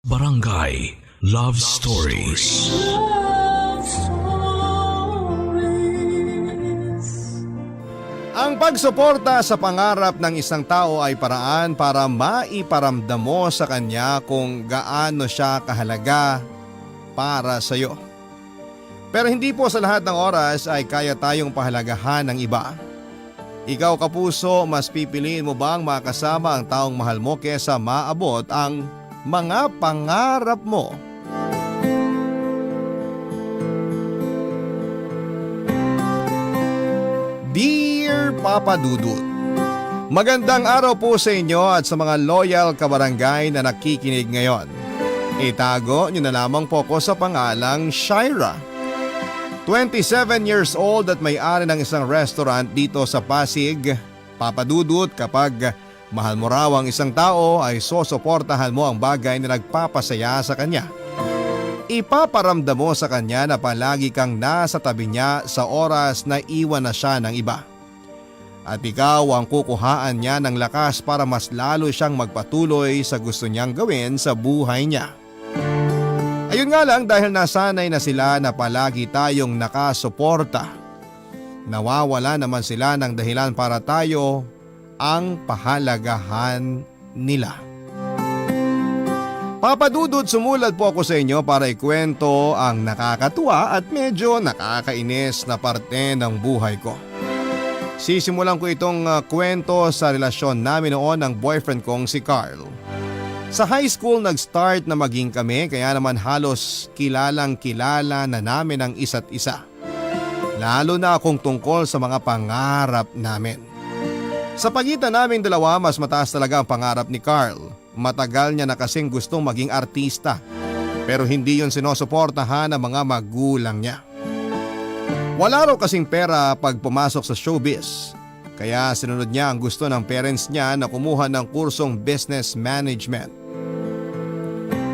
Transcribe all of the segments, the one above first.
Barangay Love Stories. Love Stories. Ang pagsuporta sa pangarap ng isang tao ay paraan para maiparamdam mo sa kanya kung gaano siya kahalaga para sa iyo. Pero hindi po sa lahat ng oras ay kaya tayong pahalagahan ng iba. Ikaw kapuso, mas pipiliin mo bang makasama ang taong mahal mo kesa maabot ang mga pangarap mo? Dear Papa Dudut, magandang araw po sa inyo at sa mga loyal kabarangay na nakikinig ngayon. Itago nyo na lamang po ko sa pangalang Shira. 27 years old at may-ari ng isang restaurant dito sa Pasig. Papa Dudut, kapag mahal mo raw ang isang tao ay sosuportahan mo ang bagay na nagpapasaya sa kanya. Ipaparamdam mo sa kanya na palagi kang nasa tabi niya sa oras na iwan na siya ng iba. At ikaw ang kukuhaan niya ng lakas para mas lalo siyang magpatuloy sa gusto niyang gawin sa buhay niya. Ayun nga lang, dahil nasanay na sila na palagi tayong nakasuporta, nawawala naman sila ng dahilan para tayo ang pahalagahan nila. Papa Dudut, sumulat po ako sa inyo para ikwento ang nakakatuwa at medyo nakakainis na parte ng buhay ko. Sisimulan ko itong kwento sa relasyon namin noon ng boyfriend kong si Carl. Sa high school nag-start na maging kami, kaya naman halos kilalang kilala na namin ang isa't isa. Lalo na kung tungkol sa mga pangarap namin. Sa pagitan naming dalawa, mas mataas talaga ang pangarap ni Carl. Matagal niya na kasing gustong maging artista, pero hindi yon sinusuportahan ng mga magulang niya. Wala raw kasing pera pag pumasok sa showbiz, kaya sinunod niya ang gusto ng parents niya na kumuha ng kursong business management.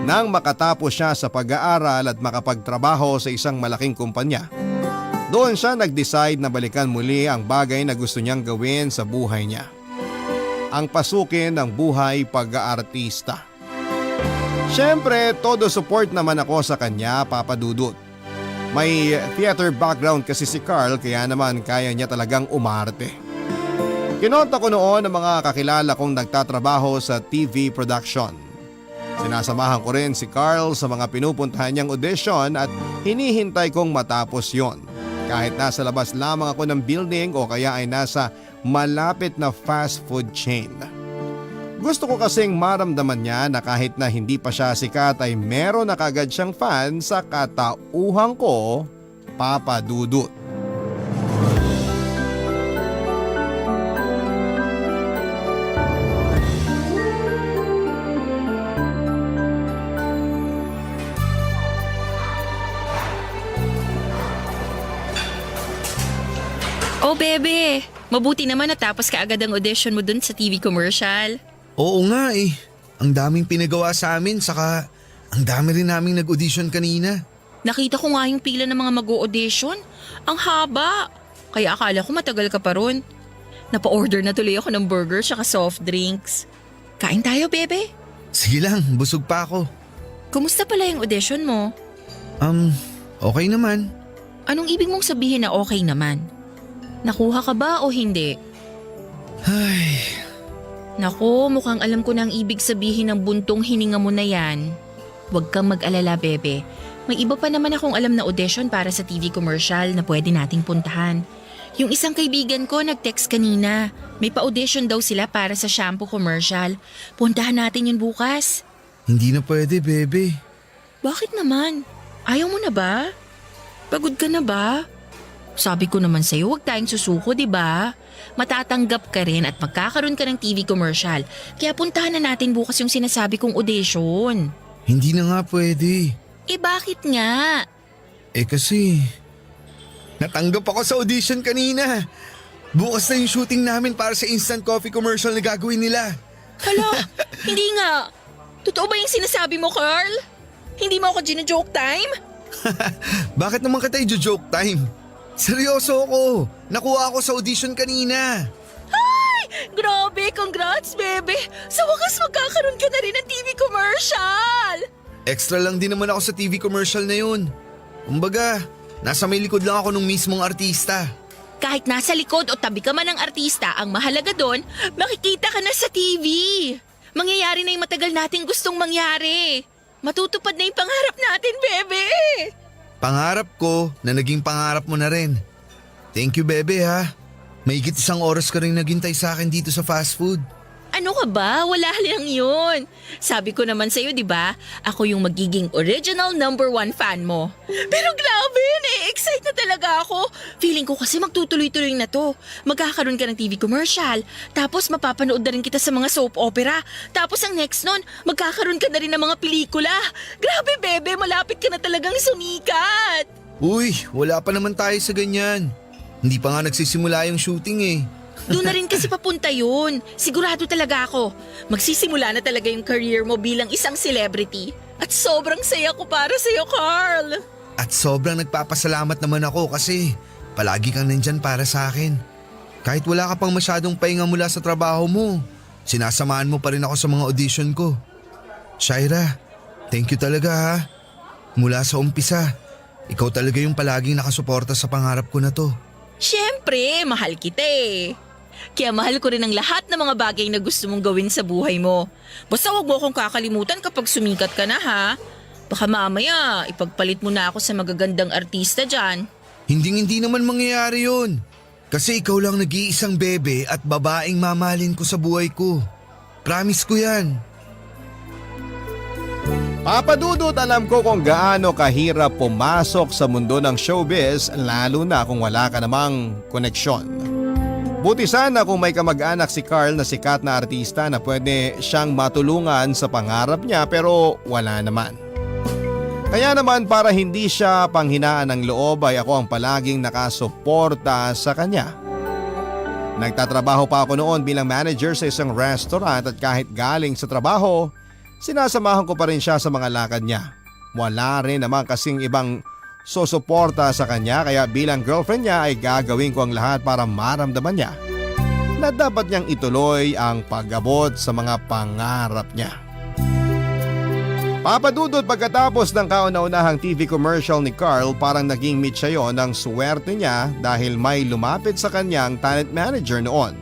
Nang makatapos siya sa pag-aaral at makapagtrabaho sa isang malaking kumpanya, doon siya nag-decide na balikan muli ang bagay na gusto niyang gawin sa buhay niya. Ang pasukin ng buhay pag-aartista. Siyempre, todo support naman ako sa kanya, Papa Dudut. May theater background kasi si Carl, kaya naman kaya niya talagang umarte. Kinonta ko noon ang mga kakilala kong nagtatrabaho sa TV production. Sinasamahan ko rin si Carl sa mga pinupuntahan niyang audition at hinihintay kong matapos yon. Kahit nasa labas lamang ako ng building o kaya ay nasa malapit na fast food chain. Gusto ko kasing maramdaman niya na kahit na hindi pa siya sikat ay meron na kagad siyang fan sa katauhan ko, Papa Dudut. Oh bebe, mabuti naman natapos ka agad ang audition mo dun sa TV commercial. Oo nga eh. Ang daming pinagawa sa amin, saka ang dami rin naming nag-audition kanina. Nakita ko nga yung pila ng mga mag-audition. Ang haba. Kaya akala ko matagal ka pa ron. Napa-order na tuloy ako ng burger saka soft drinks. Kain tayo bebe. Sige lang, busog pa ako. Kumusta pala yung audition mo? Okay naman. Anong ibig mong sabihin na okay naman? Nakuha ka ba o hindi? Ay, Naku, mukhang alam ko na ang ibig sabihin ng buntong hininga mo na yan. Huwag kang mag-alala, bebe. May iba pa naman akong alam na audition para sa TV commercial na pwede nating puntahan. Yung isang kaibigan ko nag-text kanina. May pa-audition daw sila para sa shampoo commercial. Puntahan natin yun bukas. hindi na pwede, bebe. Bakit naman? Ayaw mo na ba? Pagod ka na ba? Sabi ko naman sa'yo, huwag tayong susuko, di ba? Matatanggap ka rin at magkakaroon ka ng TV commercial. Kaya puntahan na natin bukas yung sinasabi kong audition. Hindi na nga pwede. Eh bakit nga? Kasi natanggap ako sa audition kanina. Bukas na yung shooting namin para sa instant coffee commercial na gagawin nila. Hala, hindi nga. Totoo ba yung sinasabi mo, Carl? Hindi mo ako gina-joke time? Bakit naman kita i-joke time? Seryoso ako. Nakuha ako sa audition kanina. Grabe, congrats, bebe. Sa wakas magkakaroon ka na rin ng TV commercial. Extra lang din naman ako sa TV commercial na yun. Kumbaga, nasa may likod lang ako nung mismong artista. Kahit nasa likod o tabi ka man ng artista, ang mahalaga doon, makikita ka na sa TV. Mangyayari na yung matagal nating gustong mangyari. Matutupad na yung pangarap natin, bebe. Pangarap ko na naging pangarap mo na rin. Thank you, bebe ha. Mahigit 1 oras ka rin naghintay sa akin dito sa fast food. Ano ka ba? Wala lang yun. Sabi ko naman sa'yo, di ba? Ako yung magiging original #1 fan mo. Pero grabe, na-excite na talaga ako. Feeling ko kasi magtutuloy-tuloy na to. Magkakaroon ka ng TV commercial. Tapos mapapanood na rin kita sa mga soap opera. Tapos ang next nun, magkakaroon ka na rin ng mga pelikula. Grabe, bebe, malapit ka na talagang sumikat. Uy, wala pa naman tayo sa ganyan. Hindi pa nga nagsisimula yung shooting eh. Doon na rin kasi papunta yun. Sigurado talaga ako. Magsisimula na talaga yung career mo bilang isang celebrity. At sobrang saya ko para sa'yo, Carl. At sobrang nagpapasalamat naman ako kasi palagi kang nandyan para sa akin. Kahit wala ka pang masyadong pahinga mula sa trabaho mo, sinasamahan mo pa rin ako sa mga audition ko. Shaira, thank you talaga ha. Mula sa umpisa, ikaw talaga yung palaging nakasuporta sa pangarap ko na to. Siyempre, mahal kita eh. Kaya mahal ko rin ang lahat ng mga bagay na gusto mong gawin sa buhay mo. Basta wag mo akong kakalimutan kapag sumikat ka na ha. Baka mamaya ipagpalit mo na ako sa magagandang artista dyan. Hindi naman mangyayari yun. Kasi ikaw lang nag-iisang bebe at babaeng mamahalin ko sa buhay ko. Promise ko yan. Papa Dudut, alam ko kung gaano kahirap pumasok sa mundo ng showbiz lalo na kung wala ka namang koneksyon. Buti sana kung may kamag-anak si Carl na sikat na artista na pwede siyang matulungan sa pangarap niya pero wala naman. Kaya naman para hindi siya panghinaan ng loob ay ako ang palaging nakasuporta sa kanya. Nagtatrabaho pa ako noon bilang manager sa isang restaurant at kahit galing sa trabaho, sinasamahan ko pa rin siya sa mga lakad niya. Wala rin naman kasing ibang susuporta sa kanya kaya bilang girlfriend niya ay gagawin ko ang lahat para maramdaman niya na dapat niyang ituloy ang pag-abot sa mga pangarap niya. Papa Dudut, pagkatapos ng kauna-unahang TV commercial ni Carl, parang naging meet siya yon ng swerte niya dahil may lumapit sa kanyang talent manager noon.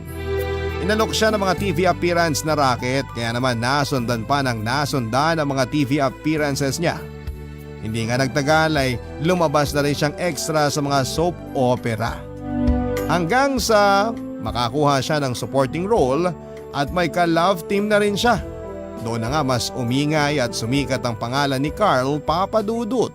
Inalok siya ng mga TV appearance na racket kaya naman nasundan pa ng nasundan ang mga TV appearances niya. Hindi nga nagtagal ay lumabas na rin siyang extra sa mga soap opera. Hanggang sa makakuha siya ng supporting role at may ka-love team na rin siya. Doon na nga mas umingay at sumikat ang pangalan ni Carl, Papa Dudut.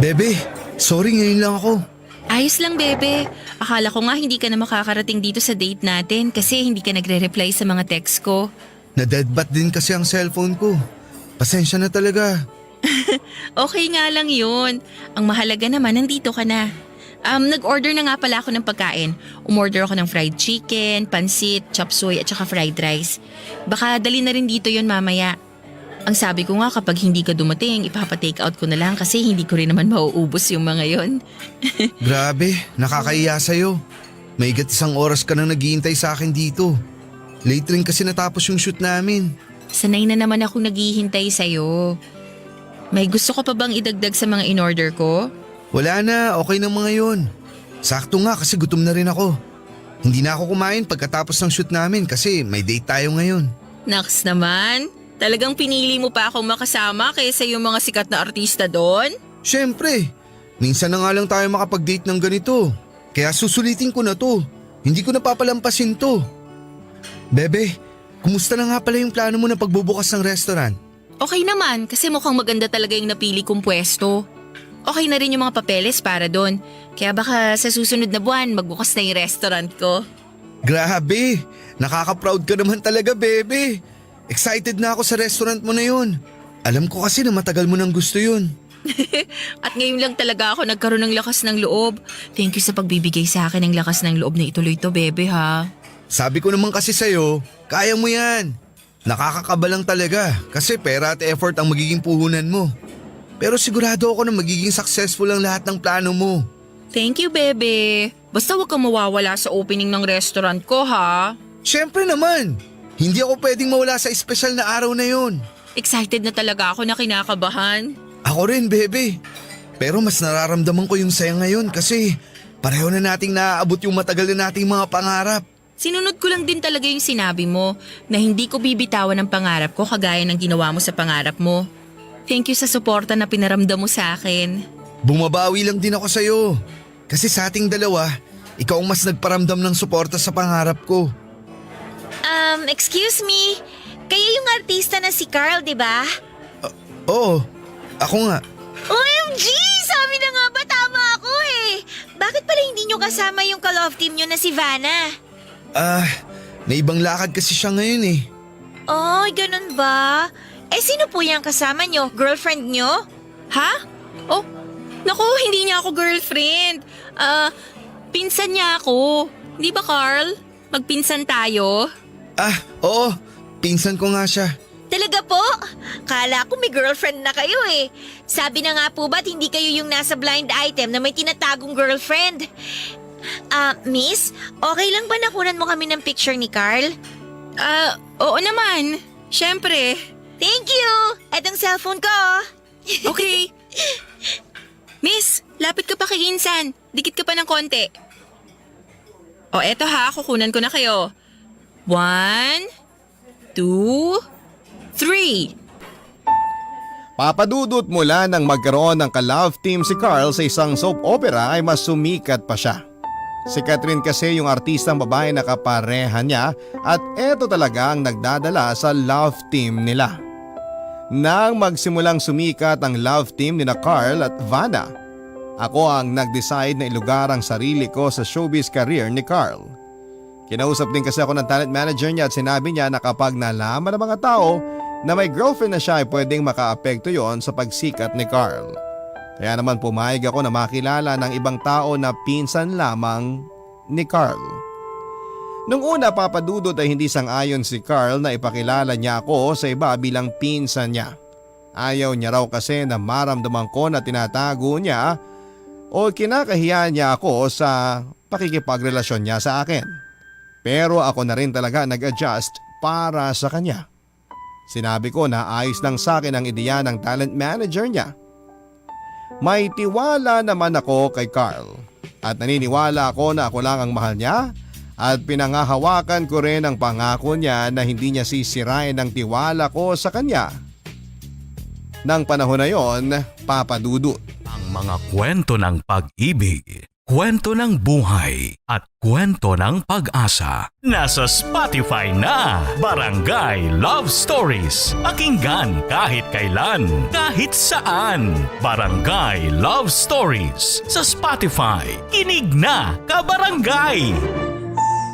Bebe, sorry ngayon lang ako. Ayos lang, bebe. Akala ko nga hindi ka na makakarating dito sa date natin kasi hindi ka nagre-reply sa mga text ko. Na-deadbat din kasi ang cellphone ko. Pasensya na talaga. Okay nga lang yun. Ang mahalaga naman, nandito ka na. Nag-order na nga pala ako ng pagkain. Umorder ako ng fried chicken, pansit, chop suey at saka fried rice. Baka dali na rin dito yun mamaya. Ang sabi ko nga kapag hindi ka dumating, ipapa-take out ko na lang kasi hindi ko rin naman mauubos yung mga yon. Grabe, nakakaiya sa'yo. May 1 oras ka nang naghihintay sa akin dito. Late rin kasi natapos yung shoot namin. Sanay na naman akong naghihintay sa'yo. May gusto ka pa bang idagdag sa mga in-order ko? Wala na, okay na mga yun. Sakto nga kasi gutom na rin ako. Hindi na ako kumain pagkatapos ng shoot namin kasi may date tayo ngayon. Naks naman, talagang pinili mo pa akong makasama kaysa yung mga sikat na artista doon? Siyempre, minsan na nga lang tayo makapag-date ng ganito. Kaya susulitin ko na to. Hindi ko na papalampasin to. Bebe, kumusta na nga pala yung plano mo na pagbubukas ng restaurant? Okay naman kasi mukhang maganda talaga yung napili kong pwesto. Okay na rin yung mga papeles para doon. Kaya baka sa susunod na buwan magbukas na yung restaurant ko. Grabe, nakaka-proud ka naman talaga, bebe. Excited na ako sa restaurant mo na yun. Alam ko kasi na matagal mo nang gusto yun. At ngayon lang talaga ako nagkaroon ng lakas ng loob. Thank you sa pagbibigay sa akin ng lakas ng loob na ituloy to, bebe ha. Sabi ko naman kasi sa'yo, kaya mo yan. Nakakakaba lang talaga kasi pera at effort ang magiging puhunan mo. Pero sigurado ako na magiging successful ang lahat ng plano mo. Thank you, bebe. Basta huwag kang mawawala sa opening ng restaurant ko, ha? Siyempre naman, hindi ako pwedeng mawala sa espesyal na araw na yon. Excited na talaga ako na kinakabahan. Ako rin, bebe. Pero mas nararamdaman ko yung saya ngayon kasi pareho na nating naaabot yung matagal na nating mga pangarap. Sinunod ko lang din talaga yung sinabi mo na hindi ko bibitawan ang pangarap ko kagaya ng ginawa mo sa pangarap mo. Thank you sa suporta na pinaramdam mo sa akin. Bumabawi lang din ako sa'yo. Kasi sa ating dalawa, ikaw ang mas nagparamdam ng suporta sa pangarap ko. Excuse me. Kayo yung artista na si Carl, di ba? Oo, ako nga. OMG! Sabi na nga ba tama ako eh. Bakit pala hindi nyo kasama yung ka-love team nyo na si Vanna? May ibang lakad kasi siya ngayon eh. Oh, ganun ba? Eh sino po yung kasama nyo? Girlfriend nyo? Ha? Oh, naku, hindi niya ako girlfriend. Pinsan niya ako. Di ba, Carl? Magpinsan tayo? Oo, pinsan ko nga siya. Talaga po? Kala ko may girlfriend na kayo eh. Sabi na nga po ba't hindi kayo yung nasa blind item na may tinatagong girlfriend? Miss, okay lang ba nakunan mo kami ng picture ni Carl? Oo naman. Siyempre. Thank you! Etong cellphone ko. Okay. Miss, lapit ka pa kay Insan. Dikit ka pa ng konti. O eto ha, kukunan ko na kayo. 1, 2, 3. Papadudot mula nang magkaroon ng ka-love team si Carl sa isang soap opera ay mas sumikat pa siya. Si Catherine kasi yung artistang babae na kapareha niya at eto talaga ang nagdadala sa love team nila. Nang magsimulang sumikat ang love team ni na Carl at Vanna, ako ang nag-decide na ilugar ang sarili ko sa showbiz career ni Carl. Kinausap din kasi ako ng talent manager niya at sinabi niya na kapag nalaman ng mga tao na may girlfriend na siya ay pwedeng makaapekto yon sa pagsikat ni Carl. Kaya naman pumayag ako na makilala ng ibang tao na pinsan lamang ni Carl. Nung una papadudot ay hindi sang-ayon si Carl na ipakilala niya ako sa iba bilang pinsan niya. Ayaw niya raw kasi na maramdaman ko na tinatago niya o kinakahiya niya ako sa pakikipagrelasyon niya sa akin. Pero ako na rin talaga nag-adjust para sa kanya. Sinabi ko na ayos lang sa akin ang ideya ng talent manager niya. May tiwala naman ako kay Carl at naniniwala ako na ako lang ang mahal niya at pinangahawakan ko rin ang pangako niya na hindi niya sisirain ang tiwala ko sa kanya. Nang panahon na yon, papadudot. Ang mga kwento ng pag-ibig, kwento ng buhay at kwento ng pag-asa. Nasa Spotify na, Barangay Love Stories. Pakinggan kahit kailan, kahit saan. Barangay Love Stories sa Spotify. Kinig na, kabarangay!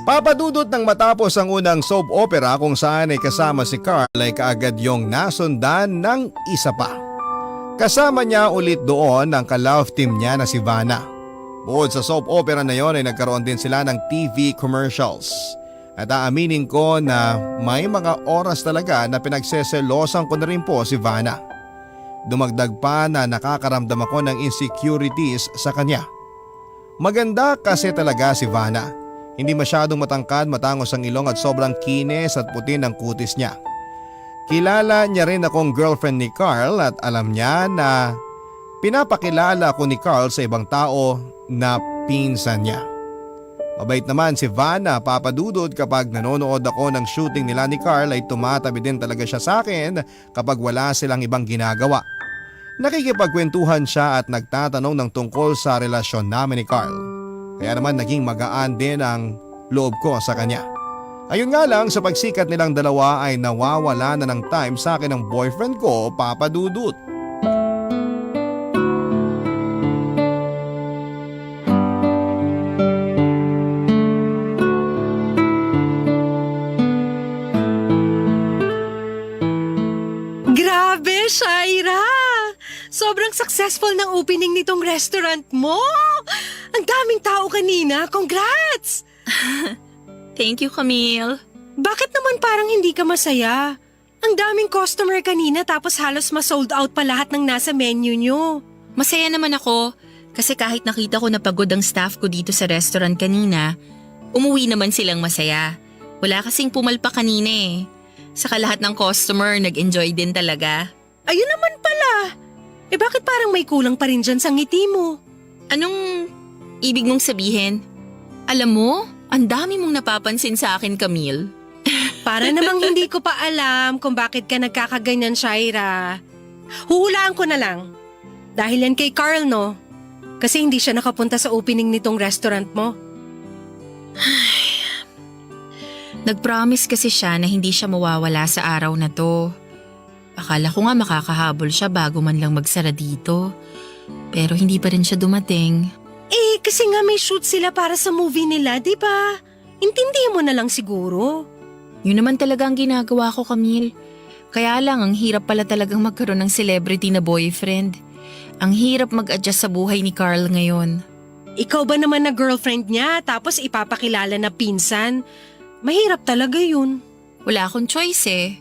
Papadudot ng matapos ang unang soap opera kung saan ay kasama si Carl ay kaagad yung nasundan ng isa pa. Kasama niya ulit doon ang ka-love team niya na si Vanna. Bukod sa soap opera na yon ay nagkaroon din sila ng TV commercials. At aaminin ko na may mga oras talaga na pinagseselosan ko na rin po si Vanna. Dumagdag pa na nakakaramdam ako ng insecurities sa kanya. Maganda kasi talaga si Vanna. Hindi masyadong matangkad, matangos ang ilong at sobrang kinis at puti ng kutis niya. Kilala niya rin akong girlfriend ni Carl at alam niya na pinapakilala ako ni Carl sa ibang tao na pinsan niya. Mabait naman si Vanna, papadudod, kapag nanonood ako ng shooting nila ni Carl ay tumatabi din talaga siya sa akin kapag wala silang ibang ginagawa. Nakikipagkwentuhan siya at nagtatanong ng tungkol sa relasyon namin ni Carl. Kaya naman naging magaan din ang loob ko sa kanya. Ayun nga lang, sa pagsikat nilang dalawa ay nawawala na ng time sa akin ng boyfriend ko, papadudot. Grabe, Shaira! Sobrang successful ng opening nitong restaurant mo! Ang daming tao kanina. Congrats! Thank you, Camille. Bakit naman parang hindi ka masaya? Ang daming customer kanina tapos halos ma-sold out pa lahat ng nasa menu nyo. Masaya naman ako kasi kahit nakita ko na pagod ang staff ko dito sa restaurant kanina, umuwi naman silang masaya. Wala kasing pumalpa kanina eh. Saka lahat ng customer nag-enjoy din talaga. Ayun naman pala. Bakit parang may kulang pa rin dyan sa ngiti mo? Anong ibig mong sabihin? Alam mo, ang dami mong napapansin sa akin, Camille. Para namang hindi ko pa alam kung bakit ka nagkakaganyan, Shaira. Huhulaan ko na lang. Dahil yan kay Carl, no? Kasi hindi siya nakapunta sa opening nitong restaurant mo. Nag-promise kasi siya na hindi siya mawawala sa araw na to. Akala ko nga makakahabol siya bago man lang magsara dito. Pero hindi pa rin siya dumating. Kasi nga may shoot sila para sa movie nila, di ba? Intindihin mo na lang siguro. Yun naman talaga ang ginagawa ko, Camille. Kaya lang, ang hirap pala talagang magkaroon ng celebrity na boyfriend. Ang hirap mag-adjust sa buhay ni Carl ngayon. Ikaw ba naman na girlfriend niya tapos ipapakilala na pinsan? Mahirap talaga yun. Wala akong choice eh.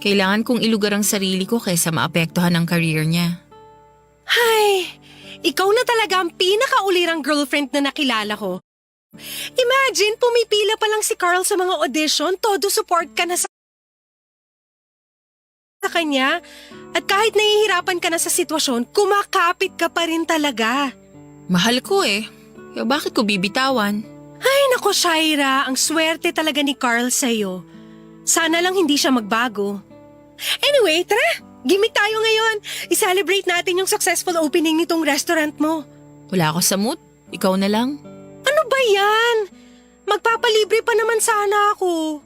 Kailangan kong ilugar ang sarili ko kaysa maapektuhan ang career niya. Hay, ikaw na talaga ang pinakaulirang girlfriend na nakilala ko. Imagine, pumipila pa lang si Carl sa mga audition, todo support ka na sa kanya. At kahit nahihirapan ka na sa sitwasyon, kumakapit ka pa rin talaga. Mahal ko eh. Kaya bakit ko bibitawan? Ay nako, Shaira, ang swerte talaga ni Carl sa'yo. Sana lang hindi siya magbago. Anyway, tara! Gimik tayo ngayon. I-celebrate natin yung successful opening nitong restaurant mo. Wala ako sa mood. Ikaw na lang. Ano ba yan? Magpapalibre pa naman sana ako.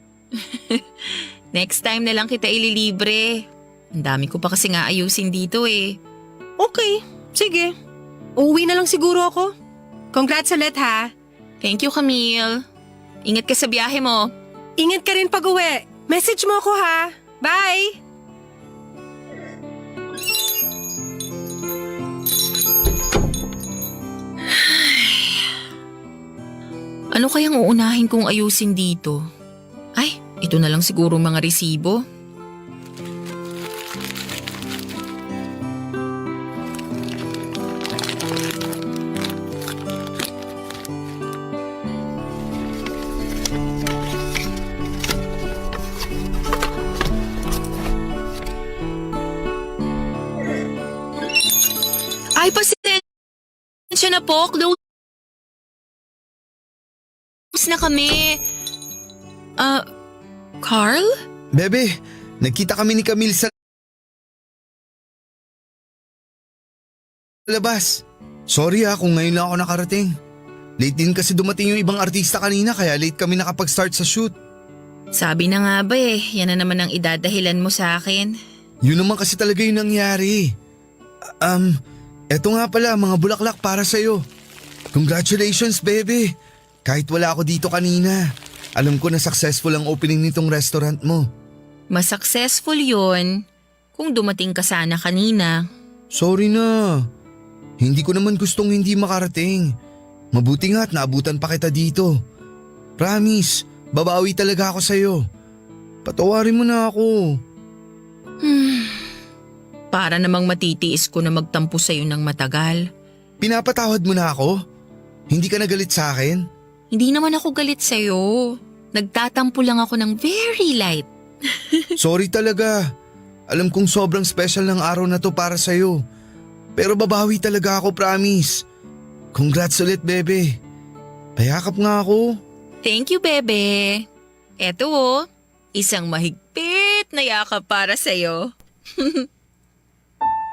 Next time na lang kita ililibre. Ang dami ko pa kasi nga ayusin dito eh. Okay, sige. Uuwi na lang siguro ako. Congrats ulit ha. Thank you, Camille. Ingat ka sa biyahe mo. Ingat ka rin pag-uwi. Message mo ako ha. Bye! Ano kayang uunahin kong ayusin dito? Ay, ito na lang siguro mga resibo. Ay, pasensya na po. Close na kami. Carl? Bebe, nagkita kami ni Camille sa labas. Sorry kung ngayon lang ako nakarating. Late din kasi dumating yung ibang artista kanina kaya late kami nakapag-start sa shoot. Sabi na nga ba yan na naman ang idadahilan mo sa akin. Yun naman kasi talaga yung nangyari. Eto nga pala mga bulaklak para sa'yo. Congratulations, bebe. Kahit wala ako dito kanina, alam ko na successful ang opening nitong restaurant mo. Mas successful yun kung dumating ka sana kanina. Sorry na. Hindi ko naman gustong hindi makarating. Mabuti nga at naabutan pa kita dito. Promise, babawi talaga ako sa'yo. Patawarin mo na ako. Para namang matitiis ko na magtampo sa'yo ng matagal. Pinapatawad mo na ako? Hindi ka nagalit sa akin? Hindi naman ako galit sa'yo. Nagtatampo lang ako ng very light. Sorry talaga. Alam kong sobrang special ng araw na to para sa'yo. Pero babawi talaga ako, promise. Congrats ulit, bebe. Payakap nga ako. Thank you, bebe. Eto isang mahigpit na yakap para sa'yo.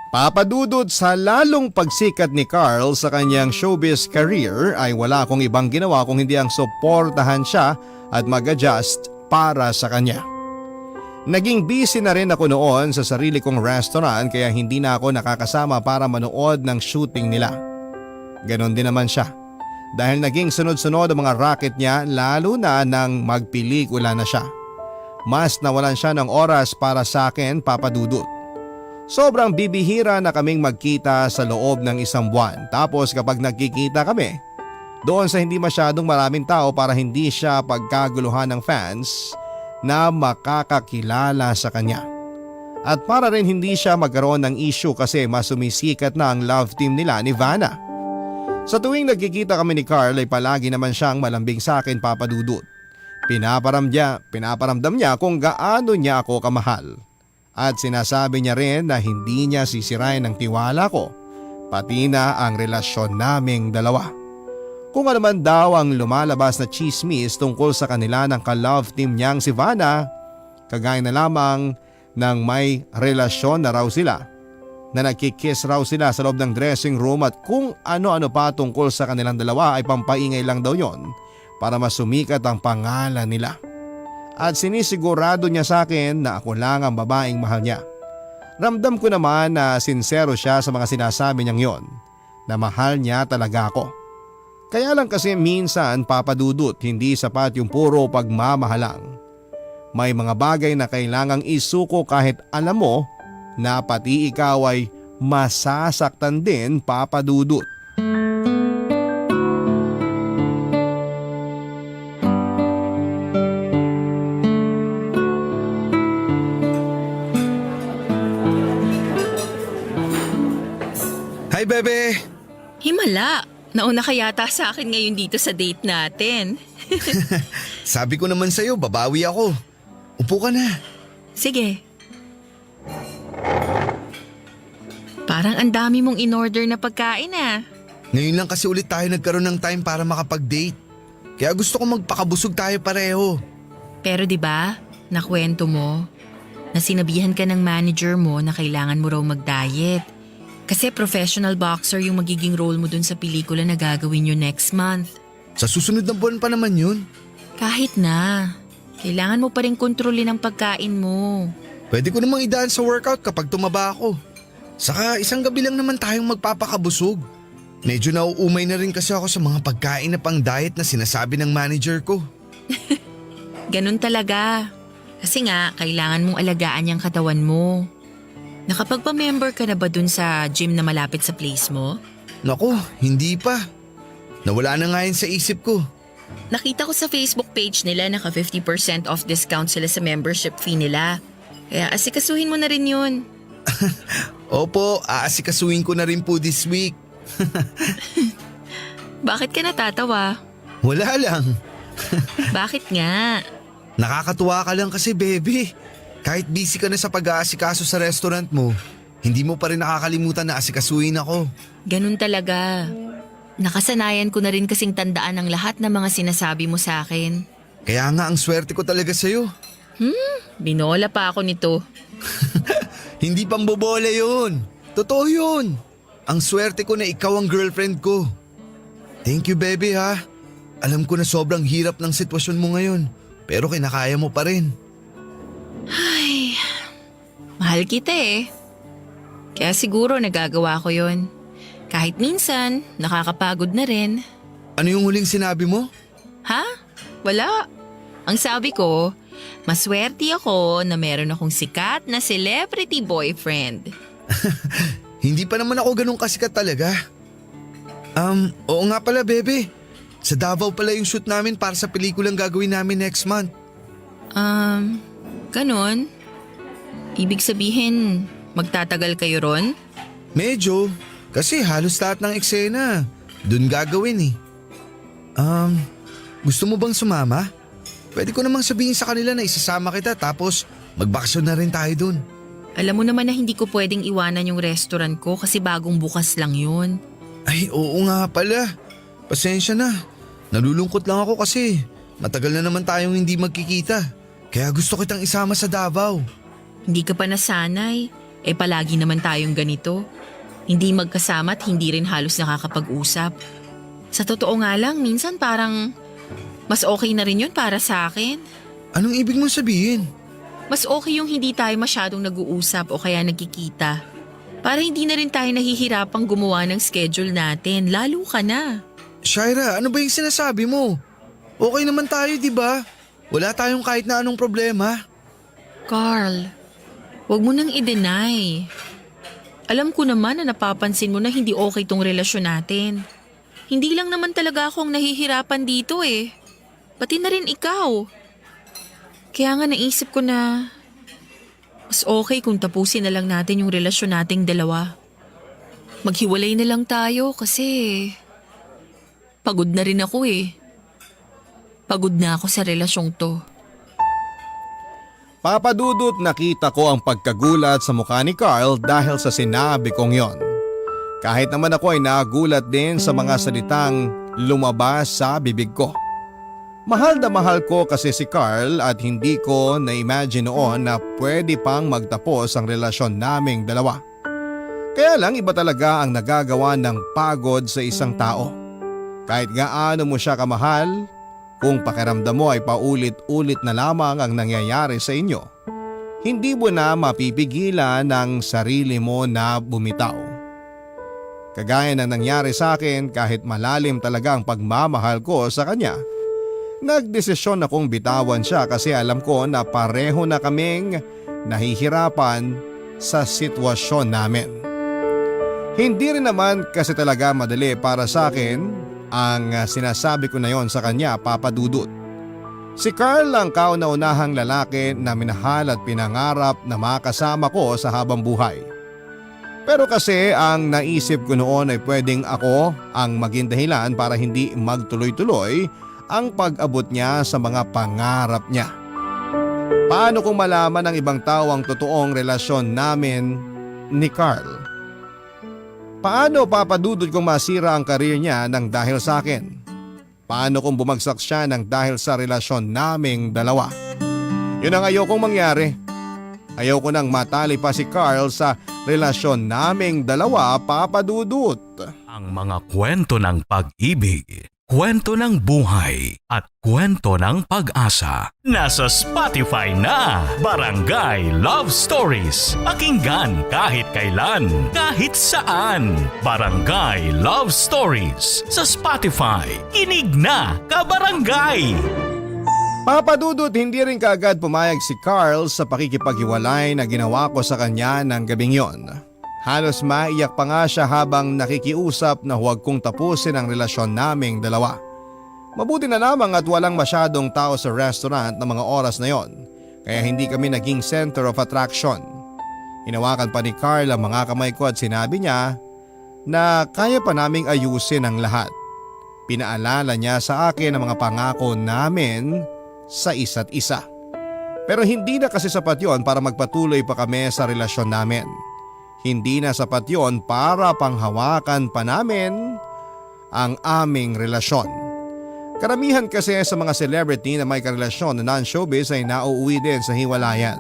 Papadudod sa lalong pagsikat ni Carl sa kanyang showbiz career ay wala akong ibang ginawa kung hindi ang suportahan siya at mag-adjust para sa kanya. Naging busy na rin ako noon sa sarili kong restaurant kaya hindi na ako nakakasama para manood ng shooting nila. Ganon din naman siya. Dahil naging sunod-sunod ang mga racket niya lalo na nang magpelikula na siya. Mas nawalan siya ng oras para sa akin, papadudod. Sobrang bibihira na kaming magkita sa loob ng isang buwan. Tapos kapag nagkikita kami, doon sa hindi masyadong maraming tao para hindi siya pagkaguluhan ng fans na makakakilala sa kanya. At para rin hindi siya magkaroon ng issue kasi mas sumisikat na ang love team nila ni Vanna. Sa tuwing nagkikita kami ni Carl ay palagi naman siyang malambing sa akin, Papa Dudut. Pinaparamdam niya kung gaano niya ako kamahal. At sinasabi niya rin na hindi niya sisirain ang tiwala ko, pati na ang relasyon naming dalawa. Kung ano man daw ang lumalabas na chismis tungkol sa kanila ng ka-love team niyang si Vanna, kagaya na lamang nang may relasyon na raw sila, na nagkikiss raw sila sa loob ng dressing room at kung ano-ano pa tungkol sa kanilang dalawa ay pampaingay lang daw yon para masumikat ang pangalan nila. At sinisigurado niya sa akin na ako lang ang babaeng mahal niya. Ramdam ko naman na sincero siya sa mga sinasabi niyang yon, na mahal niya talaga ako. Kaya lang kasi minsan, Papa Dudut, hindi sapat yung puro pagmamahalang. May mga bagay na kailangang isuko kahit alam mo na pati ikaw ay masasaktan din, Papa Dudut. Hi, bebe! Himala, nauna ka yata sa akin ngayon dito sa date natin. Sabi ko naman sa'yo, babawi ako. Upo ka na. Sige. Parang ang dami mong in-order na pagkain ah. Ngayon lang kasi ulit tayo nagkaroon ng time para makapag-date. Kaya gusto ko magpakabusog tayo pareho. Pero 'di ba, nakwento mo na sinabihan ka ng manager mo na kailangan mo raw mag-diet. Kasi professional boxer yung magiging role mo dun sa pelikula na gagawin nyo next month. Sa susunod na buwan pa naman yun. Kahit na, kailangan mo pa rin kontrolin ang pagkain mo. Pwede ko namang idaan sa workout kapag tumaba ako. Saka isang gabi lang naman tayong magpapakabusog. Medyo nauumay na rin kasi ako sa mga pagkain na pang diet na sinasabi ng manager ko. Ganun talaga. Kasi nga, kailangan mong alagaan yung katawan mo. Nakapagpa-member ka na ba dun sa gym na malapit sa place mo? Naku, hindi pa. Nawala na nga yun sa isip ko. Nakita ko sa Facebook page nila naka 50% off discount sila sa membership fee nila. Kaya asikasuhin mo na rin yun. Opo, aasikasuhin ko na rin po this week. Bakit ka natatawa? Wala lang. Bakit nga? Nakakatuwa ka lang kasi, baby. Kahit busy ka na sa pag-aasikaso sa restaurant mo, hindi mo pa rin nakakalimutan na asikasuhin ako. Ganun talaga. Nakasanayan ko na rin kasing tandaan ang lahat ng mga sinasabi mo sa akin. Kaya nga ang swerte ko talaga sa'yo. Binola pa ako nito. Hindi pambobola yun. Totoo yun. Ang swerte ko na ikaw ang girlfriend ko. Thank you, baby, ha. Alam ko na sobrang hirap ng sitwasyon mo ngayon, pero kinakaya mo pa rin. Ay, mahal kita eh. Kaya siguro nagagawa ko yun. Kahit minsan, nakakapagod na rin. Ano yung huling sinabi mo? Ha? Wala. Ang sabi ko, maswerte ako na meron akong sikat na celebrity boyfriend. Hindi pa naman ako ganun kasikat talaga. Oo nga pala, bebe. Sa Davao pala yung shoot namin para sa pelikulang gagawin namin next month. Ganon? Ibig sabihin, magtatagal kayo ron? Medyo. Kasi halos lahat ng eksena dun gagawin eh. Gusto mo bang sumama? Pwede ko namang sabihin sa kanila na isasama kita tapos magbakasyon na rin tayo dun. Alam mo naman na hindi ko pwedeng iwanan yung restaurant ko kasi bagong bukas lang yun. Ay, oo nga pala. Pasensya na. Nalulungkot lang ako kasi matagal na naman tayong hindi magkikita. Kaya gusto kitang isama sa Davao. Hindi ka pa nasanay. Palagi naman tayong ganito. Hindi magkasama at hindi rin halos nakakapag-usap. Sa totoo nga lang, minsan parang mas okay na rin yun para sa akin. Anong ibig mong sabihin? Mas okay yung hindi tayo masyadong nag-uusap o kaya nagkikita. Para hindi na rin tayo nahihirapang gumawa ng schedule natin, lalo ka na. Shaira, ano ba yung sinasabi mo? Okay naman tayo, di ba? Wala tayong kahit na anong problema. Carl, wag mo nang i-deny. Alam ko naman na napapansin mo na hindi okay tong relasyon natin. Hindi lang naman talaga akong nahihirapan dito eh. Pati na rin ikaw. Kaya nga naisip ko na Mas okay kung tapusin na lang natin yung relasyon nating dalawa. Maghiwalay na lang tayo kasi pagod na rin ako eh. Pagod na ako sa relasyong to. Papadudot, nakita ko ang pagkagulat sa mukha ni Carl dahil sa sinabi kong yon. Kahit naman ako ay nagulat din sa mga salitang lumabas sa bibig ko. Mahal na mahal ko kasi si Carl at hindi ko na-imagine noon na pwede pang magtapos ang relasyon naming dalawa. Kaya lang iba talaga ang nagagawa ng pagod sa isang tao. Kahit gaano mo siya kamahal, kung pakiramdam mo ay paulit-ulit na lamang ang nangyayari sa inyo, hindi mo na mapipigilan ng sarili mo na bumitaw. Kagaya ng nangyari sa akin, kahit malalim talaga ang pagmamahal ko sa kanya, nagdesisyon akong bitawan siya kasi alam ko na pareho na kaming nahihirapan sa sitwasyon namin. Hindi rin naman kasi talaga madali para sa akin ang sinasabi ko na yon sa kanya, Papa Dudut. Si Carl ang kauna-unahang lalaki na minahal at pinangarap na makasama ko sa habang buhay. Pero kasi ang naisip ko noon ay pwedeng ako ang maging dahilan para hindi magtuloy-tuloy ang pag-abot niya sa mga pangarap niya. Paano kung malaman ng ibang tao ang totoong relasyon namin ni Carl? Paano, Papa Dudut, kung masira ang karir niya ng dahil sa akin? Paano kung bumagsak siya ng dahil sa relasyon naming dalawa? Yun ang ayokong mangyari. Ayoko nang matali pa si Carl sa relasyon naming dalawa, Papa Dudut. Ang mga kwento ng pag-ibig, kwento ng buhay at kwento ng pag-asa. Nasa Spotify na! Barangay Love Stories. Pakinggan kahit kailan, kahit saan. Barangay Love Stories sa Spotify. Kinig na, kabarangay! Papa Dudut, hindi rin kaagad pumayag si Carl sa pakikipaghiwalay na ginawa ko sa kanya ng gabing yon. Halos maiyak pa nga siya habang nakikiusap na huwag kong tapusin ang relasyon naming dalawa. Mabuti na lamang at walang masyadong tao sa restaurant ng mga oras na yon, kaya hindi kami naging center of attraction. Hinawakan pa ni Carl ang mga kamay ko at sinabi niya na kaya pa naming ayusin ang lahat. Pinaalala niya sa akin ang mga pangako namin sa isa't isa. Pero hindi na kasi sapat yon para magpatuloy pa kami sa relasyon namin. Hindi na sapat yon para panghawakan pa namin ang aming relasyon. Karamihan kasi sa mga celebrity na may karelasyon na non-showbiz ay nauuwi din sa hiwalayan.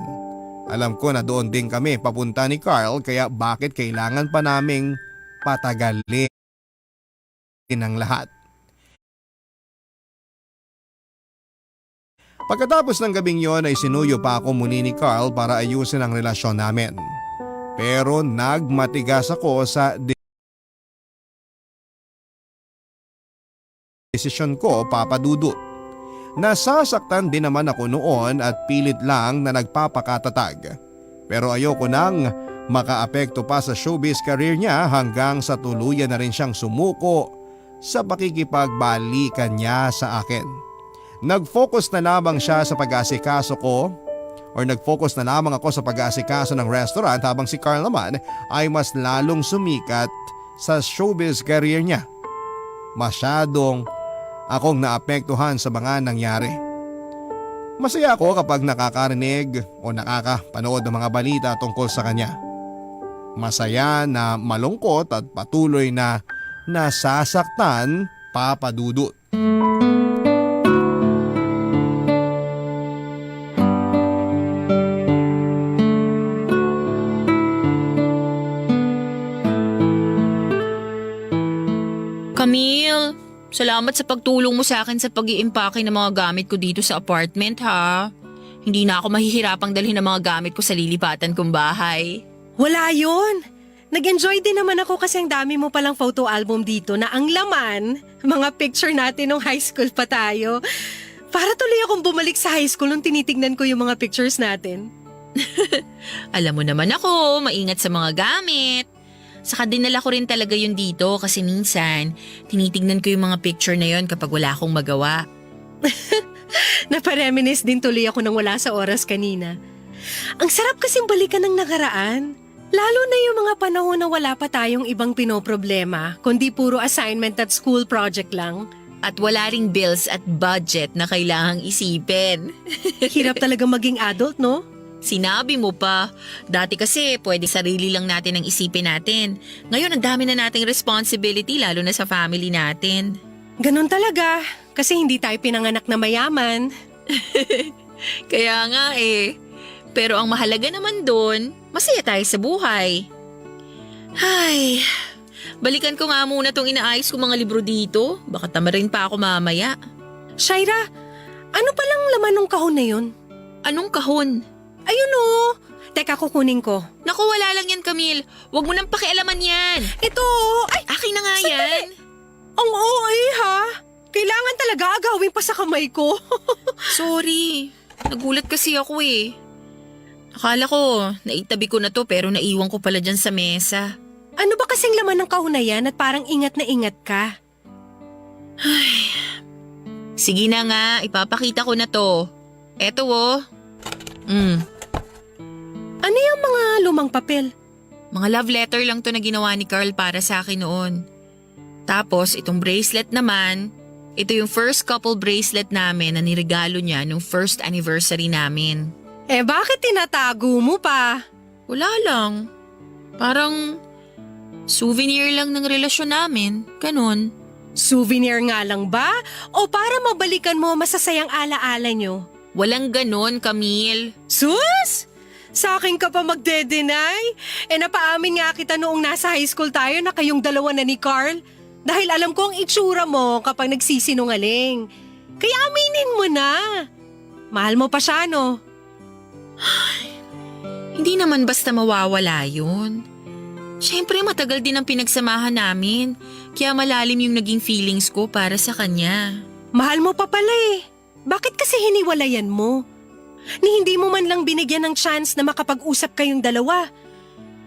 Alam ko na doon din kami papunta ni Carl, kaya bakit kailangan pa naming patagalin ang lahat? Pagkatapos ng gabing yon ay sinuyo pa ako muli ni Carl para ayusin ang relasyon namin. Pero nagmatigas ako sa desisyon ko, Papa Dudut. Nasasaktan din naman ako noon at pilit lang na nagpapakatatag. Pero ayoko nang makaapekto pa sa showbiz career niya hanggang sa tuluyan na rin siyang sumuko sa pakikipagbalikan niya sa akin. Nag-focus na lamang siya sa pag-aasikaso ko nag-focus na lamang ako sa pag-aasikaso ng restaurant habang si Carl naman ay mas lalong sumikat sa showbiz career niya. Masyadong akong naapektuhan sa mga nangyari. Masaya ako kapag nakakarinig o nakakapanood ng mga balita tungkol sa kanya. Masaya na malungkot at patuloy na nasasaktan, Papa Dudut. Camille, salamat sa pagtulong mo sa akin sa pag-iimpake ng mga gamit ko dito sa apartment ha. Hindi na ako mahihirapang dalhin ang mga gamit ko sa lilipatan kong bahay. Wala yun. Nag-enjoy din naman ako kasi ang dami mo palang photo album dito na ang laman, mga picture natin nung high school pa tayo. Para tuloy akong bumalik sa high school nung tinitignan ko yung mga pictures natin. Alam mo naman ako, maingat sa mga gamit. Saka dinala ko rin talaga yun dito kasi minsan tinitignan ko yung mga picture na yun kapag wala akong magawa. Napareminis din tuloy ako nang wala sa oras kanina. Ang sarap kasing balikan ng nakaraan. Lalo na yung mga panahon na wala pa tayong ibang pinoproblema, kundi puro assignment at school project lang. At wala ring bills at budget na kailangang isipin. Hirap talaga maging adult, no? Sinabi mo pa, dati kasi pwede sarili lang natin ang isipin natin. Ngayon ang dami na nating responsibility lalo na sa family natin. Ganon talaga, kasi hindi tayo pinanganak na mayaman. Kaya nga eh. Pero ang mahalaga naman doon, masaya tayo sa buhay. Ay, balikan ko nga muna tong inaayos kong mga libro dito. Baka tamarin pa ako mamaya. Shaira, ano palang laman ng kahon na yun? Anong kahon? Ayun o! Teka, kukunin ko. Naku, wala lang yan, Camille. Huwag mo nang pakialaman yan. Ito! Ay! Akin na nga Sandali. yan. Ang OA ha! Kailangan talaga agawin pa sa kamay ko. Sorry. Nagulat kasi ako eh. Akala ko, naitabi ko na to pero naiwan ko pala dyan sa mesa. Ano ba kasing laman ng kahon na yan at parang ingat na ingat ka? Sige na nga, ipapakita ko na to. Eto oh. Ano yung mga lumang papel? Mga love letter lang to na ginawa ni Carl para sa akin noon. Tapos itong bracelet naman, ito yung first couple bracelet namin na niregalo niya nung first anniversary namin. Eh bakit tinatago mo pa? Wala lang. Parang souvenir lang ng relasyon namin. Ganon. Souvenir nga lang ba? O para mabalikan mo masasayang alaala nyo? Walang ganon, Camille. Sus! Sa akin ka pa magde-deny? Eh napaamin nga kita noong nasa high school tayo na kayong dalawa na ni Carl. Dahil alam ko ang itsura mo kapag nagsisinungaling. Kaya aminin mo na. Mahal mo pa siya, no? Hindi naman basta mawawala yun. Siyempre matagal din ang pinagsamahan namin. Kaya malalim yung naging feelings ko para sa kanya. Mahal mo pa pala eh. Bakit kasi hiniwalayan mo? Ni hindi mo man lang binigyan ng chance na makapag-usap kayong dalawa.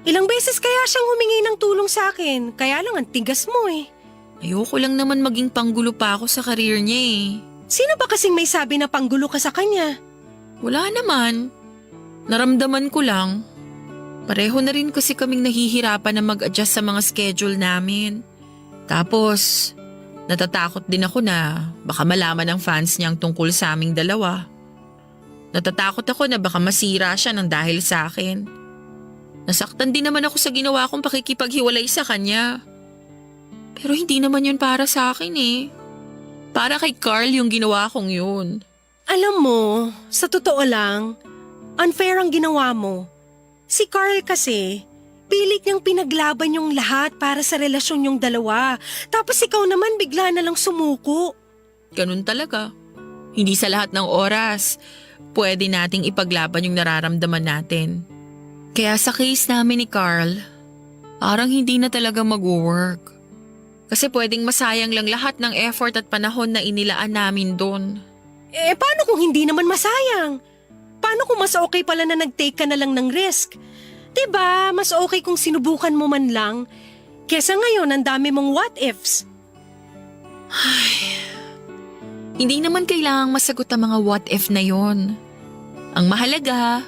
Ilang beses kaya siyang humingi ng tulong sa akin, kaya lang ang tigas mo eh. Ayoko lang naman maging panggulo pa ako sa karir niya eh. Sino ba kasing may sabi na panggulo ka sa kanya? Wala naman. Naramdaman ko lang. Pareho na rin kasi kaming nahihirapan na mag-adjust sa mga schedule namin. Tapos, natatakot din ako na baka malaman ng fans niya ang tungkol sa aming dalawa. Natatakot ako na baka masira siya ng dahil sa akin. Nasaktan din naman ako sa ginawa kong pakikipaghiwalay sa kanya. Pero hindi naman yun para sa akin eh. Para kay Carl yung ginawa kong yun. Alam mo, sa totoo lang, unfair ang ginawa mo. Si Carl kasi, pilit niyang pinaglaban yung lahat para sa relasyon yung dalawa. Tapos ikaw naman bigla na lang sumuko. Ganun talaga. Hindi sa lahat ng oras, pwede nating ipaglaban yung nararamdaman natin. Kaya sa case namin ni Carl, parang hindi na talaga mag-work. Kasi pwedeng masayang lang lahat ng effort at panahon na inilaan namin doon. Eh paano kung hindi naman masayang? Paano kung mas okay pala na nag-take ka na lang ng risk? Diba, mas okay kung sinubukan mo man lang. Kesa ngayon, ang dami mong what ifs. Hindi naman kailangang masagot ang mga what if na yon. Ang mahalaga,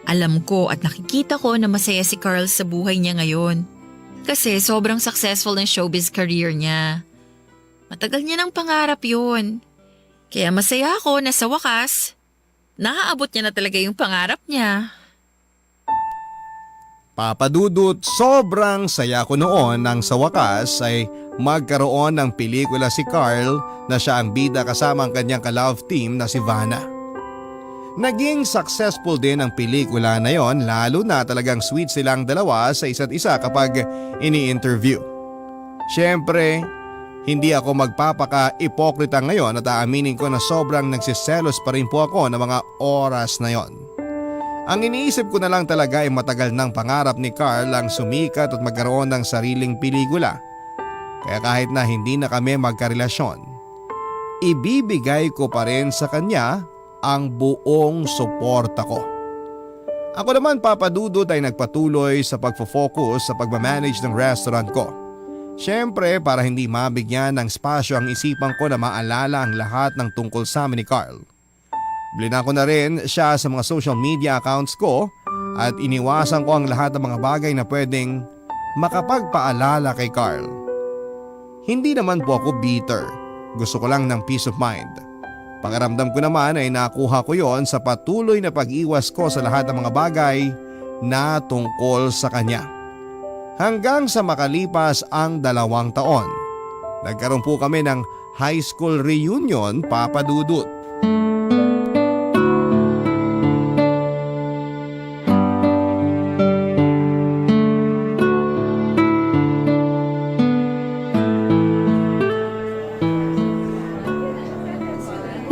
alam ko at nakikita ko na masaya si Carl sa buhay niya ngayon. Kasi sobrang successful ng showbiz career niya. Matagal niya ng pangarap yun. Kaya masaya ako na sa wakas, naaabot niya na talaga yung pangarap niya. Papadudot, sobrang saya ko noon nang sa wakas ay magkaroon ng pelikula si Carl na siya ang bida kasama ang kanyang ka-love team na si Vanna. Naging successful din ang pelikula na yon, lalo na talagang sweet silang dalawa sa isa't isa kapag ini-interview. Siyempre, hindi ako magpapaka-ipokrita ngayon at aaminin ko na sobrang nagsiselos pa rin po ako ng mga oras na yon. Ang iniisip ko na lang talaga ay matagal ng pangarap ni Carl ang sumikat at magkaroon ng sariling pelikula. Kaya kahit na hindi na kami magkarelasyon, ibibigay ko pa rin sa kanya ang buong suporta ko. Ako naman papadudot ay nagpatuloy sa pagfo-focus sa pagmamanage ng restaurant ko. Siyempre para hindi mabigyan ng spasyo ang isipan ko na maalala ang lahat ng tungkol sa amin ni Carl. Blinako na rin siya sa mga social media accounts ko at iniwasan ko ang lahat ng mga bagay na pwedeng makapagpaalala kay Carl. Hindi naman po ako bitter. Gusto ko lang ng peace of mind. Pakiramdam ko naman ay nakuha ko yon sa patuloy na pag-iwas ko sa lahat ng mga bagay na tungkol sa kanya. Hanggang sa makalipas ang 2 taon, nagkaroon po kami ng high school reunion, Papa Dudut.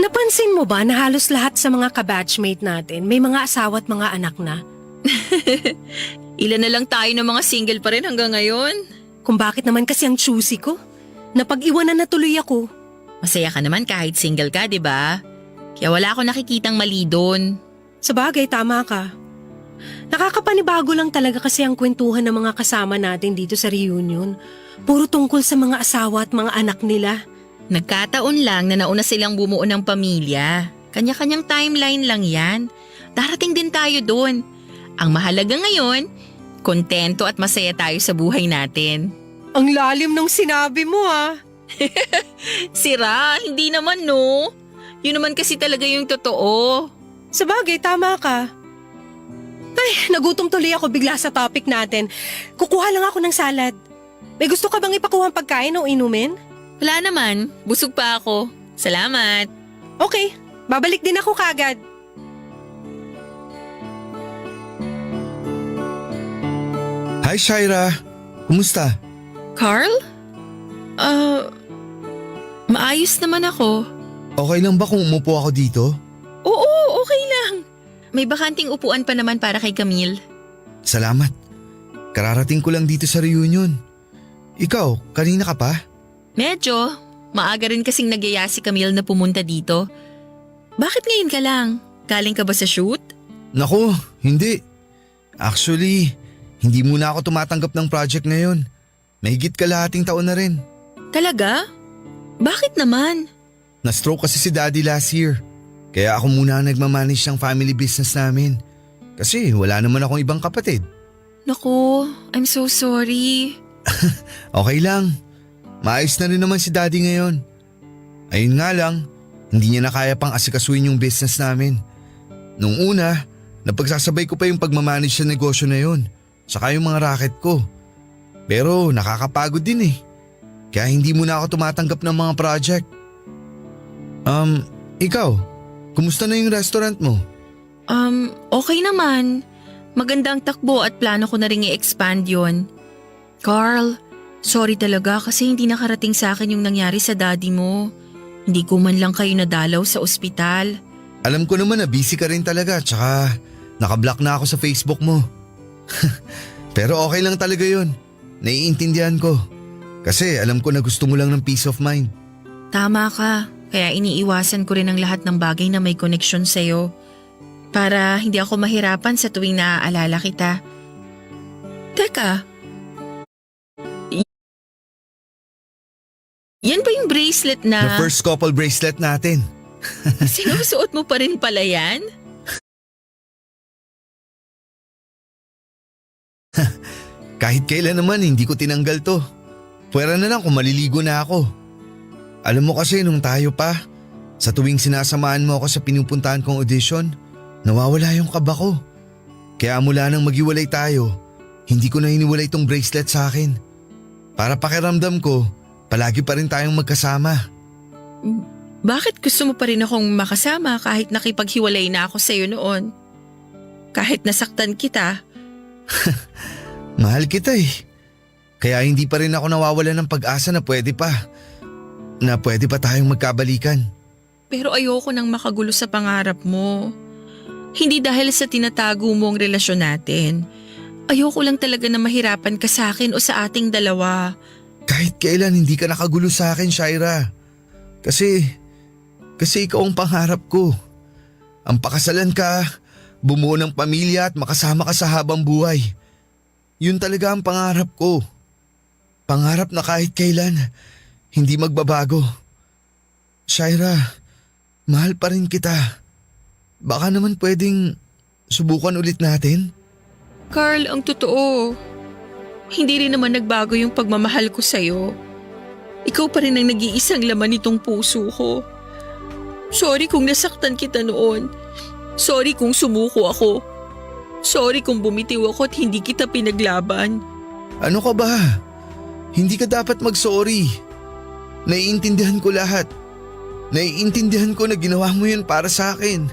Napansin mo ba na halos lahat sa mga kabatchmate natin may mga asawa at mga anak na? Ilan na lang tayo ng mga single pa rin hanggang ngayon. Kung bakit naman kasi ang choosy ko? Napag-iwanan na tuloy ako. Masaya ka naman kahit single ka, di ba? Kaya wala ako nakikitang mali doon. Sabagay, tama ka. Nakakapanibago lang talaga kasi ang kwentuhan ng mga kasama natin dito sa reunion. Puro tungkol sa mga asawa at mga anak nila. Nagkataon lang na nauna silang bumuo ng pamilya. Kanya-kanyang timeline lang yan. Darating din tayo doon. Ang mahalaga ngayon, kontento at masaya tayo sa buhay natin. Ang lalim ng sinabi mo ah. Sira, hindi naman no. Yun naman kasi talaga yung totoo. Sabagay, tama ka. Ay, nagutom tuloy ako bigla sa topic natin. Kukuha lang ako ng salad. May gusto ka bang ipakuha ang pagkain o inumin? Wala naman, busog pa ako. Salamat. Okay, babalik din ako kagad. Hi Shaira, kumusta? Carl? Maayos naman ako. Okay lang ba kung umupo ako dito? Oo, okay lang. May bakanting upuan pa naman para kay Camille. Salamat. Kararating ko lang dito sa reunion. Ikaw, kanina ka pa? Medyo. Maaga rin kasing nagyaya si Camille na pumunta dito. Bakit ngayon ka lang? Galing ka ba sa shoot? Naku, hindi. Actually, hindi muna ako tumatanggap ng project na yon. Mahigit kalahating taon na rin. Talaga? Bakit naman? Na-stroke kasi si Daddy last year. Kaya ako muna ang nagmamanage ng family business namin. Kasi wala naman akong ibang kapatid. Naku, I'm so sorry. Okay lang. Maayos na rin naman si Daddy ngayon. Ayun nga lang, hindi niya na kaya pang asikasuhin yung business namin. Nung una, napagsasabay ko pa yung pagmamanage sa negosyo na yun. Saka yung mga racket ko. Pero nakakapagod din eh. Kaya hindi muna ako tumatanggap ng mga project. Ikaw, kumusta na yung restaurant mo? Okay naman. Magandang takbo at plano ko na rin i-expand yon. Carl, sorry talaga kasi hindi nakarating sa akin yung nangyari sa daddy mo. Hindi ko man lang kayo nadalaw sa ospital. Alam ko naman na busy ka rin talaga tsaka nakablock na ako sa Facebook mo. Pero okay lang talaga yun. Naiintindihan ko. Kasi alam ko na gusto mo lang ng peace of mind. Tama ka. Kaya iniiwasan ko rin ang lahat ng bagay na may connection sa'yo. Para hindi ako mahirapan sa tuwing naaalala kita. Teka. Yan ba yung bracelet The na first couple bracelet natin. sinusuot mo pa rin pala yan? Kahit kailan naman hindi ko tinanggal to. Pwera na lang kung maliligo na ako. Alam mo kasi nung tayo pa, sa tuwing sinasamahan mo ako sa pinupuntahan kong audition, nawawala yung kaba ko. Kaya mula nang maghiwalay tayo, hindi ko na hiniwalay itong bracelet sa akin. Para pakiramdam ko, palagi pa rin tayong magkasama. Bakit gusto mo pa rin akong makasama kahit nakipaghiwalay na ako sa'yo noon? Kahit nasaktan kita? Mahal kita eh. Kaya hindi pa rin ako nawawala ng pag-asa na pwede pa tayong magkabalikan. Pero ayoko nang makagulo sa pangarap mo. Hindi dahil sa tinatago mo ang relasyon natin. Ayoko lang talaga na mahirapan ka sa akin o sa ating dalawa. Kahit kailan hindi ka nakagulo sa akin, Shaira. Kasi ikaw ang pangarap ko. Ang pakasalan ka, bumuo ng pamilya at makasama ka sa habang buhay. Yun talaga ang pangarap ko. Pangarap na kahit kailan, hindi magbabago. Shaira, mahal pa rin kita. Baka naman pwedeng subukan ulit natin? Carl, ang totoo. Hindi rin naman nagbago yung pagmamahal ko sa'yo. Ikaw pa rin ang nag-iisang laman nitong puso ko. Sorry kung nasaktan kita noon. Sorry kung sumuko ako. Sorry kung bumitiw ako at hindi kita pinaglaban. Ano ka ba? Hindi ka dapat mag-sorry. Naiintindihan ko lahat. Naiintindihan ko na ginawa mo yun para sa akin.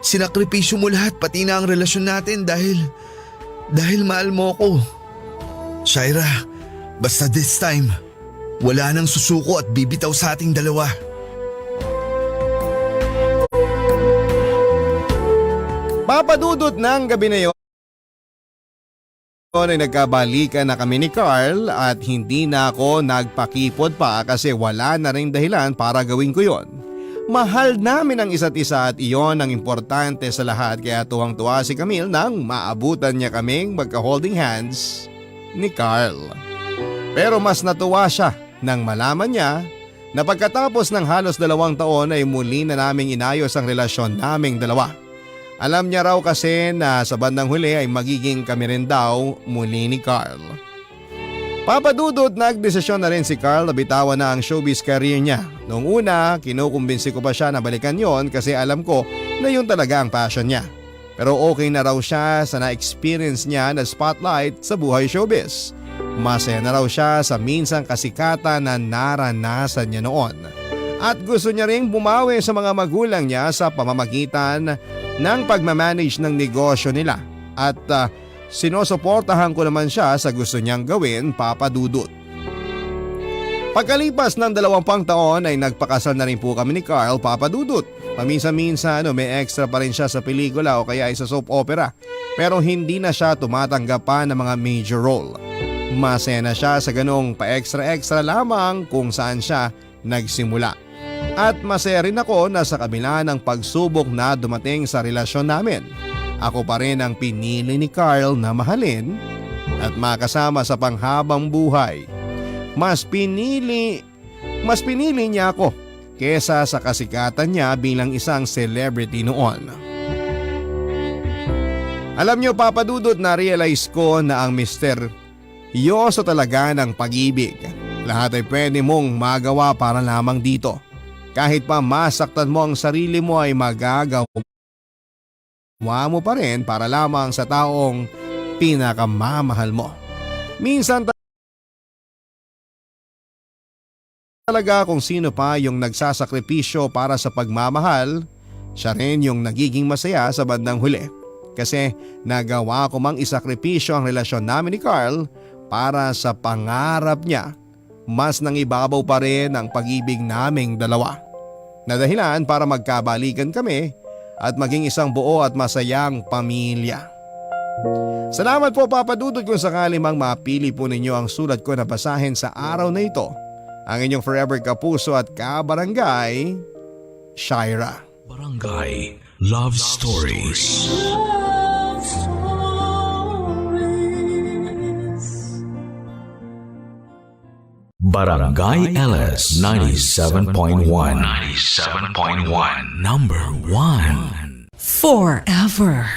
Sinakripisyo mo lahat pati na ang relasyon natin dahil mahal mo ko. Shaira, basta this time, wala nang susuko at bibitaw sa ating dalawa. Papadudot ng gabi na yon ay nagkabalikan na kami ni Carl at hindi na ako nagpakipot pa kasi wala na rin dahilan para gawin ko yon. Mahal namin ang isa't isa at iyon ang importante sa lahat kaya tuwang-tuwa si Camille nang maabutan niya kaming magka-holding hands ni Carl. Pero mas natuwa siya nang malaman niya na pagkatapos ng halos 2 taon ay muli na naming inayos ang relasyon naming dalawa. Alam niya raw kasi na sa bandang huli ay magiging kami rin daw muli ni Carl. Papadudot, nagdesisyon na rin si Carl na bitawan na ang showbiz career niya. Noong una, kinukumbinsi ko pa siya na balikan yon kasi alam ko na yun talaga ang passion niya. Pero okay na raw siya sa na-experience niya na spotlight sa buhay showbiz. Masaya na raw siya sa minsang kasikatan na naranasan niya noon. At gusto niya ring bumawi sa mga magulang niya sa pamamagitan ng pagmamanage ng negosyo nila at sinusuportahan ko naman siya sa gusto niyang gawin, Papadudot. Pagkalipas ng 2 taon ay nagpakasal na rin po kami ni Carl, Papadudot. Paminsan-minsan may extra pa rin siya sa pelikula o kaya ay sa soap opera pero hindi na siya tumatanggap pa ng mga major role. Masaya na siya sa ganong pa-extra-extra lamang kung saan siya nagsimula. At masaya rin ako na sa kabila ng pagsubok na dumating sa relasyon namin, ako pa rin ang pinili ni Carl na mahalin at makasama sa panghabang buhay. Mas pinili niya ako kesa sa kasikatan niya bilang isang celebrity noon. Alam niyo, Papadudot, na-realize ko na ang misteryoso talaga ng pag-ibig. Lahat ay pwede mong magawa para lamang dito. Kahit pa masaktan mo ang sarili mo ay magagawa mo pa rin para lamang sa taong pinakamamahal mo. Minsan talaga kung sino pa yung nagsasakripisyo para sa pagmamahal, siya rin yung nagiging masaya sa bandang huli. Kasi nagawa ko mang isakripisyo ang relasyon namin ni Carl para sa pangarap niya. Mas nangibabaw pa rin ang pag-ibig naming dalawa. Na dahilan para magkabalikan kami at maging isang buo at masayang pamilya. Salamat po, Papadudot, kung sakali mang mapili po ninyo ang sulat ko na basahin sa araw na ito. Ang inyong forever kapuso at kabarangay, Shaira. Barangay Love Stories. Barangay LS 97.1. 97.1. Number 1. Forever.